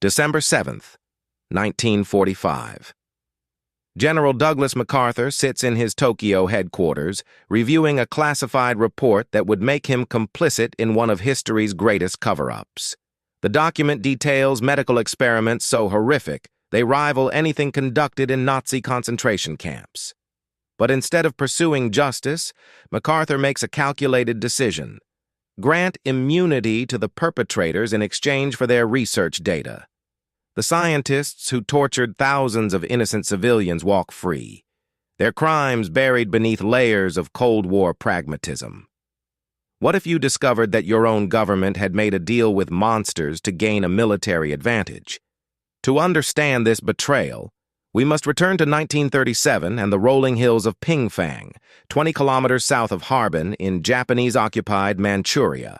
December 7th, 1945. General Douglas MacArthur sits in his Tokyo headquarters, reviewing a classified report that would make him complicit in one of history's greatest cover-ups. The document details medical experiments so horrific they rival anything conducted in Nazi concentration camps. But instead of pursuing justice, MacArthur makes a calculated decision: grant immunity to the perpetrators in exchange for their research data. The scientists who tortured thousands of innocent civilians walk free, their crimes buried beneath layers of Cold War pragmatism. What if you discovered that your own government had made a deal with monsters to gain a military advantage? To understand this betrayal, we must return to 1937 and the rolling hills of Pingfang, 20 kilometers south of Harbin in Japanese-occupied Manchuria.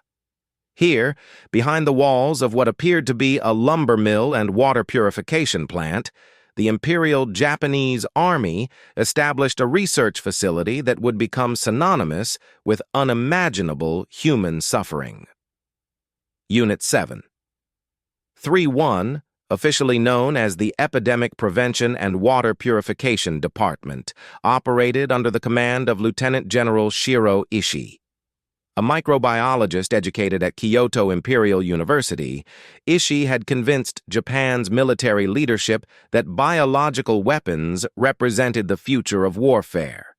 Here, behind the walls of what appeared to be a lumber mill and water purification plant, the Imperial Japanese Army established a research facility that would become synonymous with unimaginable human suffering. Unit 7. 3-1, officially known as the Epidemic Prevention and Water Purification Department, operated under the command of Lieutenant General Shiro Ishii. A microbiologist educated at Kyoto Imperial University, Ishii had convinced Japan's military leadership that biological weapons represented the future of warfare.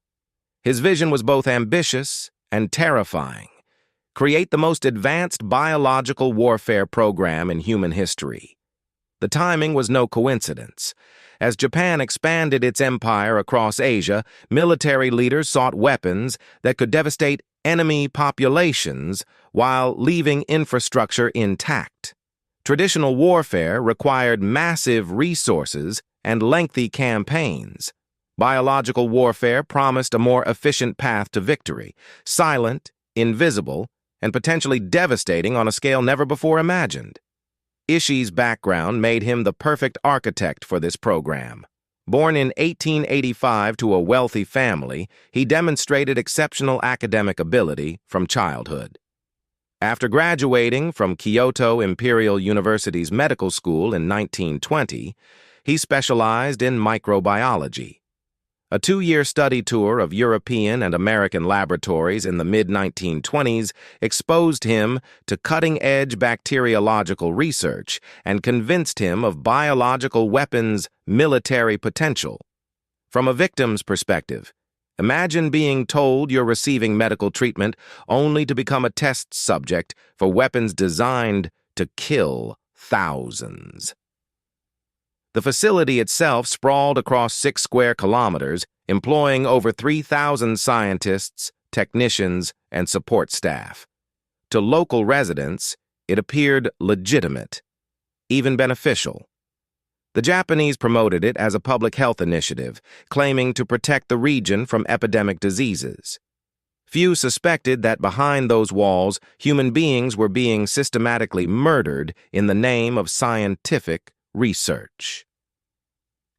His vision was both ambitious and terrifying: create the most advanced biological warfare program in human history. The timing was no coincidence. As Japan expanded its empire across Asia, military leaders sought weapons that could devastate enemy populations while leaving infrastructure intact. Traditional warfare required massive resources and lengthy campaigns. Biological warfare promised a more efficient path to victory, silent, invisible, and potentially devastating on a scale never before imagined. Ishii's background made him the perfect architect for this program. Born in 1885 to a wealthy family, he demonstrated exceptional academic ability from childhood. After graduating from Kyoto Imperial University's medical school in 1920, he specialized in microbiology. A 2-year study tour of European and American laboratories in the mid-1920s exposed him to cutting-edge bacteriological research and convinced him of biological weapons' military potential. From a victim's perspective, imagine being told you're receiving medical treatment only to become a test subject for weapons designed to kill thousands. The facility itself sprawled across 6 square kilometers, employing over 3,000 scientists, technicians, and support staff. To local residents, it appeared legitimate, even beneficial. The Japanese promoted it as a public health initiative, claiming to protect the region from epidemic diseases. Few suspected that behind those walls, human beings were being systematically murdered in the name of scientific research.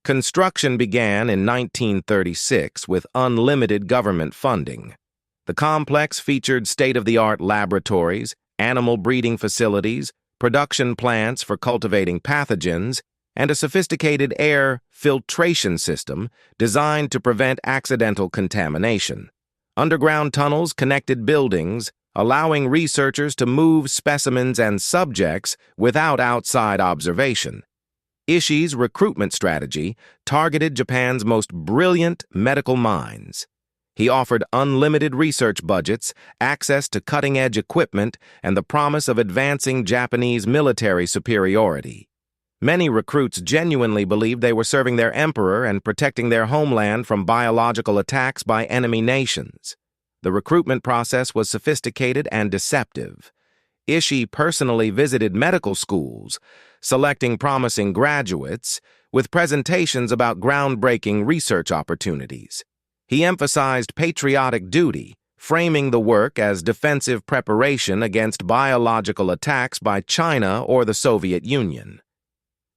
Construction began in 1936 with unlimited government funding. The complex featured state-of-the-art laboratories, animal breeding facilities, production plants for cultivating pathogens, and a sophisticated air filtration system designed to prevent accidental contamination. Underground tunnels connected buildings, allowing researchers to move specimens and subjects without outside observation. Ishii's recruitment strategy targeted Japan's most brilliant medical minds. He offered unlimited research budgets, access to cutting-edge equipment, and the promise of advancing Japanese military superiority. Many recruits genuinely believed they were serving their emperor and protecting their homeland from biological attacks by enemy nations. The recruitment process was sophisticated and deceptive. Ishii personally visited medical schools, selecting promising graduates, with presentations about groundbreaking research opportunities. He emphasized patriotic duty, framing the work as defensive preparation against biological attacks by China or the Soviet Union.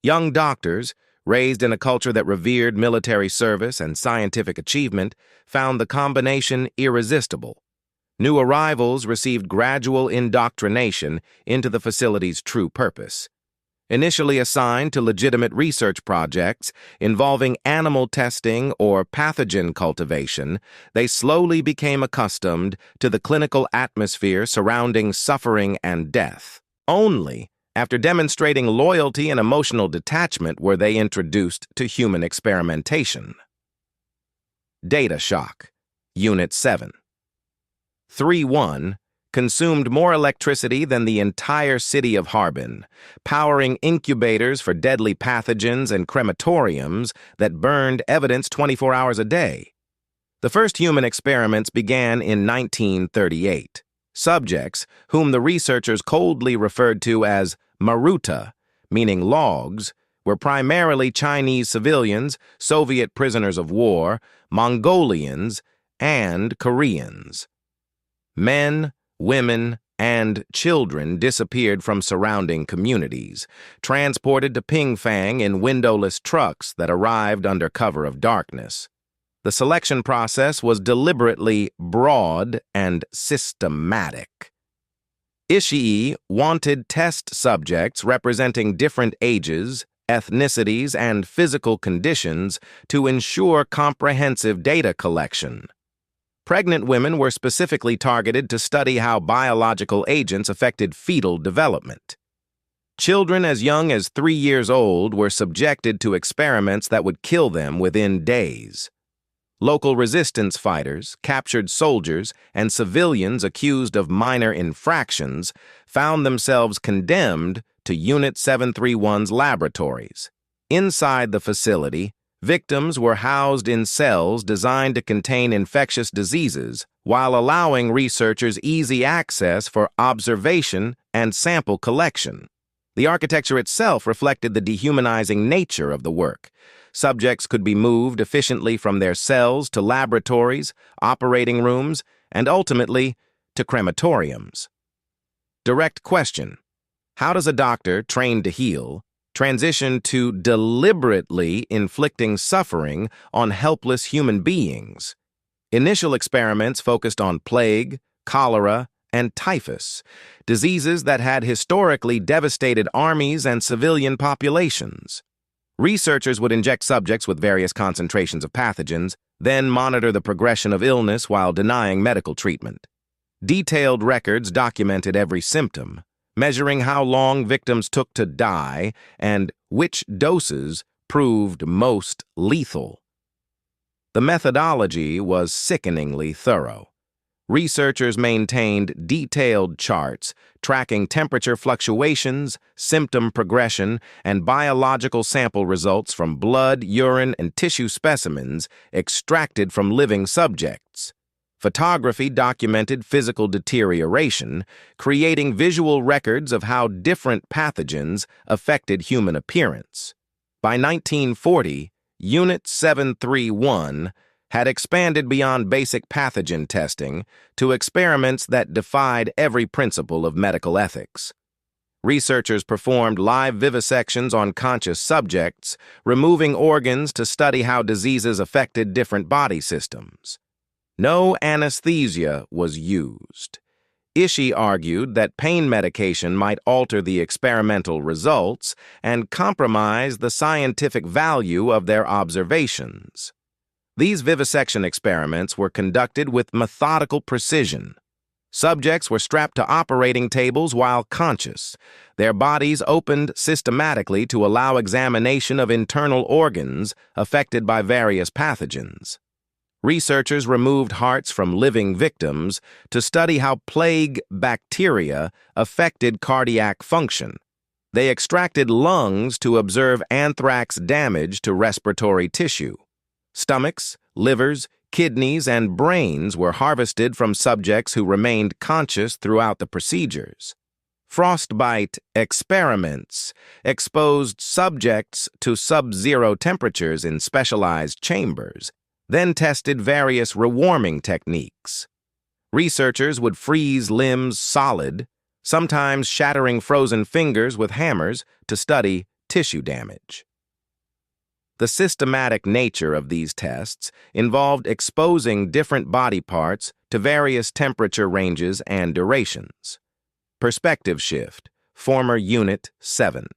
Young doctors, raised in a culture that revered military service and scientific achievement, found the combination irresistible. New arrivals received gradual indoctrination into the facility's true purpose. Initially assigned to legitimate research projects involving animal testing or pathogen cultivation, they slowly became accustomed to the clinical atmosphere surrounding suffering and death. Only after demonstrating loyalty and emotional detachment were they introduced to human experimentation. Data shock. Unit 7. 3-1 consumed more electricity than the entire city of Harbin, powering incubators for deadly pathogens and crematoriums that burned evidence 24 hours a day. The first human experiments began in 1938. Subjects, whom the researchers coldly referred to as Maruta, meaning logs, were primarily Chinese civilians, Soviet prisoners of war, Mongolians, and Koreans. Men, women, and children disappeared from surrounding communities, transported to Pingfang in windowless trucks that arrived under cover of darkness. The selection process was deliberately broad and systematic. Ishii wanted test subjects representing different ages, ethnicities, and physical conditions to ensure comprehensive data collection. Pregnant women were specifically targeted to study how biological agents affected fetal development. Children as young as 3 years old were subjected to experiments that would kill them within days. Local resistance fighters, captured soldiers, and civilians accused of minor infractions found themselves condemned to Unit 731's laboratories. Inside the facility, victims were housed in cells designed to contain infectious diseases while allowing researchers easy access for observation and sample collection. The architecture itself reflected the dehumanizing nature of the work. Subjects could be moved efficiently from their cells to laboratories, operating rooms, and ultimately to crematoriums. Direct question: how does a doctor trained to heal transition to deliberately inflicting suffering on helpless human beings? Initial experiments focused on plague, cholera, and typhus, diseases that had historically devastated armies and civilian populations. Researchers would inject subjects with various concentrations of pathogens, then monitor the progression of illness while denying medical treatment. Detailed records documented every symptom, measuring how long victims took to die and which doses proved most lethal. The methodology was sickeningly thorough. Researchers maintained detailed charts tracking temperature fluctuations, symptom progression, and biological sample results from blood, urine, and tissue specimens extracted from living subjects. Photography documented physical deterioration, creating visual records of how different pathogens affected human appearance. By 1940, Unit 731 had expanded beyond basic pathogen testing to experiments that defied every principle of medical ethics. Researchers performed live vivisections on conscious subjects, removing organs to study how diseases affected different body systems. No anesthesia was used. Ishii argued that pain medication might alter the experimental results and compromise the scientific value of their observations. These vivisection experiments were conducted with methodical precision. Subjects were strapped to operating tables while conscious, their bodies opened systematically to allow examination of internal organs affected by various pathogens. Researchers removed hearts from living victims to study how plague bacteria affected cardiac function. They extracted lungs to observe anthrax damage to respiratory tissue. Stomachs, livers, kidneys, and brains were harvested from subjects who remained conscious throughout the procedures. Frostbite experiments exposed subjects to sub-zero temperatures in specialized chambers, then tested various rewarming techniques. Researchers would freeze limbs solid, sometimes shattering frozen fingers with hammers to study tissue damage. The systematic nature of these tests involved exposing different body parts to various temperature ranges and durations. Perspective shift, former Unit 7.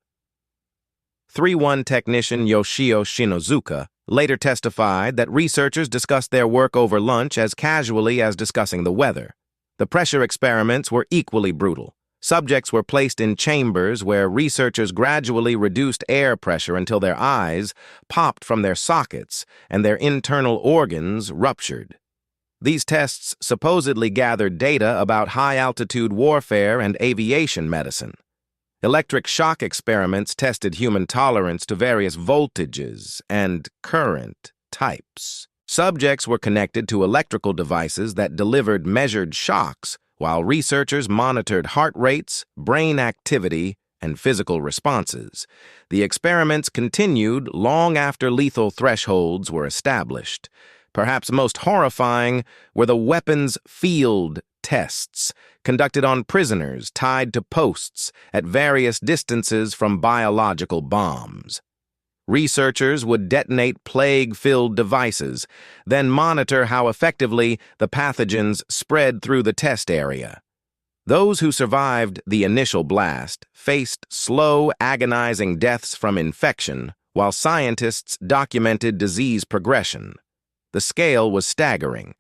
731 technician Yoshio Shinozuka later testified that researchers discussed their work over lunch as casually as discussing the weather. The pressure experiments were equally brutal. Subjects were placed in chambers where researchers gradually reduced air pressure until their eyes popped from their sockets and their internal organs ruptured. These tests supposedly gathered data about high-altitude warfare and aviation medicine. Electric shock experiments tested human tolerance to various voltages and current types. Subjects were connected to electrical devices that delivered measured shocks, while researchers monitored heart rates, brain activity, and physical responses. The experiments continued long after lethal thresholds were established. Perhaps most horrifying were the weapons field tests, conducted on prisoners tied to posts at various distances from biological bombs. Researchers would detonate plague-filled devices, then monitor how effectively the pathogens spread through the test area. Those who survived the initial blast faced slow, agonizing deaths from infection, while scientists documented disease progression. The scale was staggering.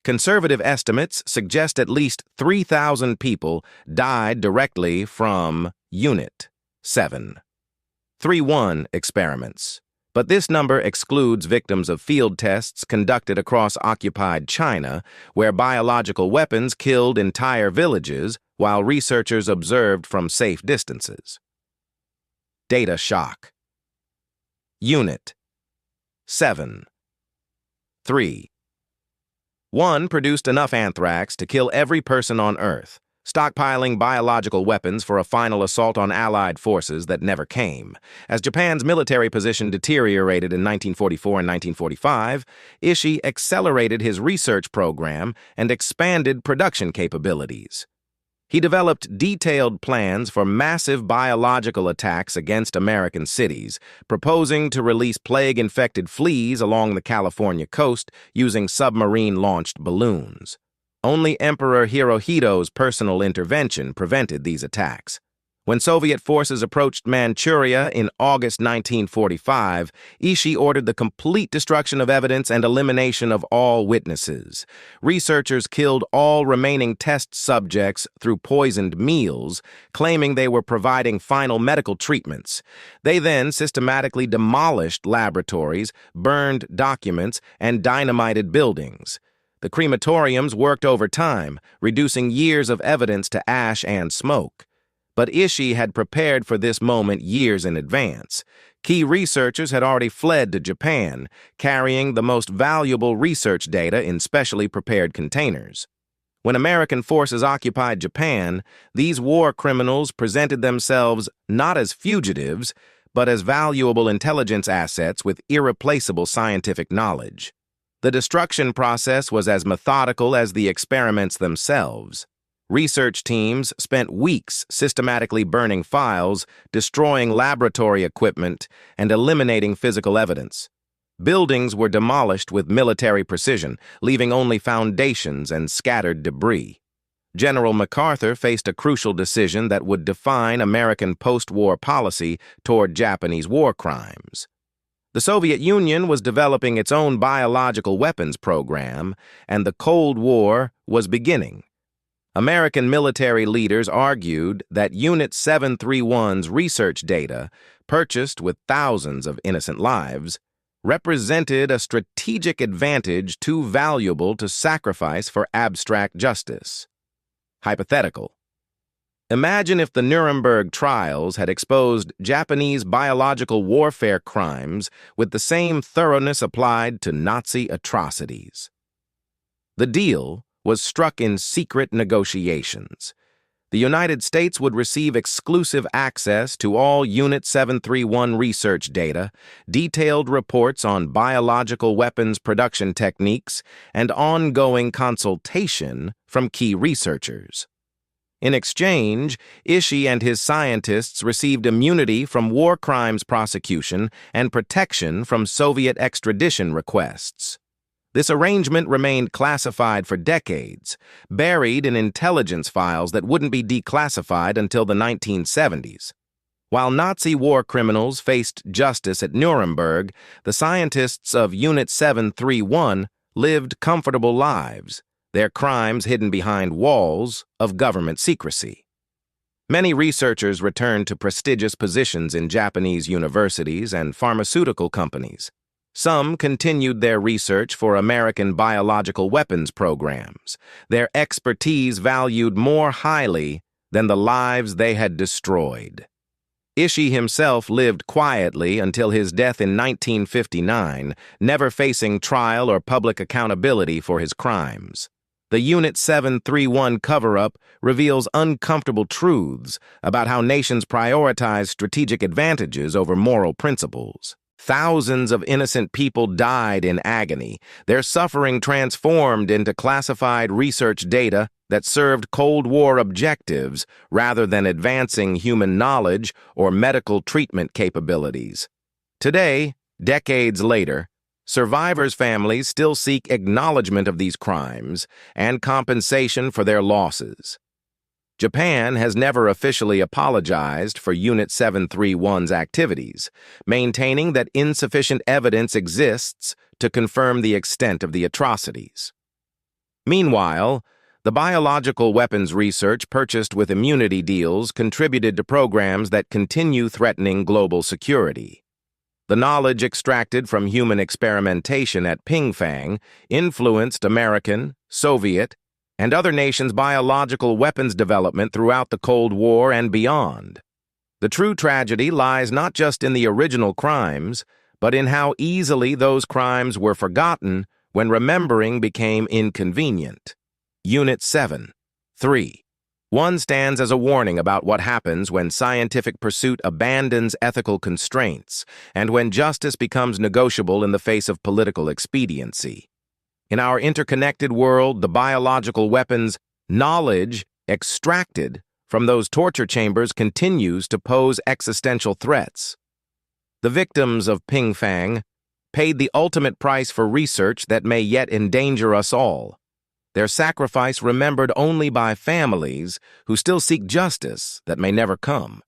Conservative estimates suggest at least 3,000 people died directly from Unit 731 experiments. But this number excludes victims of field tests conducted across occupied China, where biological weapons killed entire villages while researchers observed from safe distances. Data shock. Unit 731 produced enough anthrax to kill every person on Earth, stockpiling biological weapons for a final assault on Allied forces that never came. As Japan's military position deteriorated in 1944 and 1945, Ishii accelerated his research program and expanded production capabilities. He developed detailed plans for massive biological attacks against American cities, proposing to release plague-infected fleas along the California coast using submarine-launched balloons. Only Emperor Hirohito's personal intervention prevented these attacks. When Soviet forces approached Manchuria in August 1945, Ishii ordered the complete destruction of evidence and elimination of all witnesses. Researchers killed all remaining test subjects through poisoned meals, claiming they were providing final medical treatments. They then systematically demolished laboratories, burned documents, and dynamited buildings. The crematoriums worked overtime, reducing years of evidence to ash and smoke. But Ishii had prepared for this moment years in advance. Key researchers had already fled to Japan, carrying the most valuable research data in specially prepared containers. When American forces occupied Japan, these war criminals presented themselves not as fugitives, but as valuable intelligence assets with irreplaceable scientific knowledge. The destruction process was as methodical as the experiments themselves. Research teams spent weeks systematically burning files, destroying laboratory equipment, and eliminating physical evidence. Buildings were demolished with military precision, leaving only foundations and scattered debris. General MacArthur faced a crucial decision that would define American post-war policy toward Japanese war crimes. The Soviet Union was developing its own biological weapons program, and the Cold War was beginning. American military leaders argued that Unit 731's research data, purchased with thousands of innocent lives, represented a strategic advantage too valuable to sacrifice for abstract justice. Hypothetical. Imagine if the Nuremberg trials had exposed Japanese biological warfare crimes with the same thoroughness applied to Nazi atrocities. The deal was struck in secret negotiations. The United States would receive exclusive access to all Unit 731 research data, detailed reports on biological weapons production techniques, and ongoing consultation from key researchers. In exchange, Ishii and his scientists received immunity from war crimes prosecution and protection from Soviet extradition requests. This arrangement remained classified for decades, buried in intelligence files that wouldn't be declassified until the 1970s. While Nazi war criminals faced justice at Nuremberg, the scientists of Unit 731 lived comfortable lives, their crimes hidden behind walls of government secrecy. Many researchers returned to prestigious positions in Japanese universities and pharmaceutical companies. Some continued their research for American biological weapons programs, their expertise valued more highly than the lives they had destroyed. Ishii himself lived quietly until his death in 1959, never facing trial or public accountability for his crimes. The Unit 731 cover-up reveals uncomfortable truths about how nations prioritize strategic advantages over moral principles. Thousands of innocent people died in agony, their suffering transformed into classified research data that served Cold War objectives rather than advancing human knowledge or medical treatment capabilities. Today, decades later, survivors' families still seek acknowledgement of these crimes and compensation for their losses. Japan has never officially apologized for Unit 731's activities, maintaining that insufficient evidence exists to confirm the extent of the atrocities. Meanwhile, the biological weapons research purchased with immunity deals contributed to programs that continue threatening global security. The knowledge extracted from human experimentation at Pingfang influenced American, Soviet, and other nations' biological weapons development throughout the Cold War and beyond. The true tragedy lies not just in the original crimes, but in how easily those crimes were forgotten when remembering became inconvenient. Unit 7.3.1 stands as a warning about what happens when scientific pursuit abandons ethical constraints and when justice becomes negotiable in the face of political expediency. In our interconnected world, the biological weapons knowledge extracted from those torture chambers continues to pose existential threats. The victims of Pingfang paid the ultimate price for research that may yet endanger us all. Their sacrifice remembered only by families who still seek justice that may never come.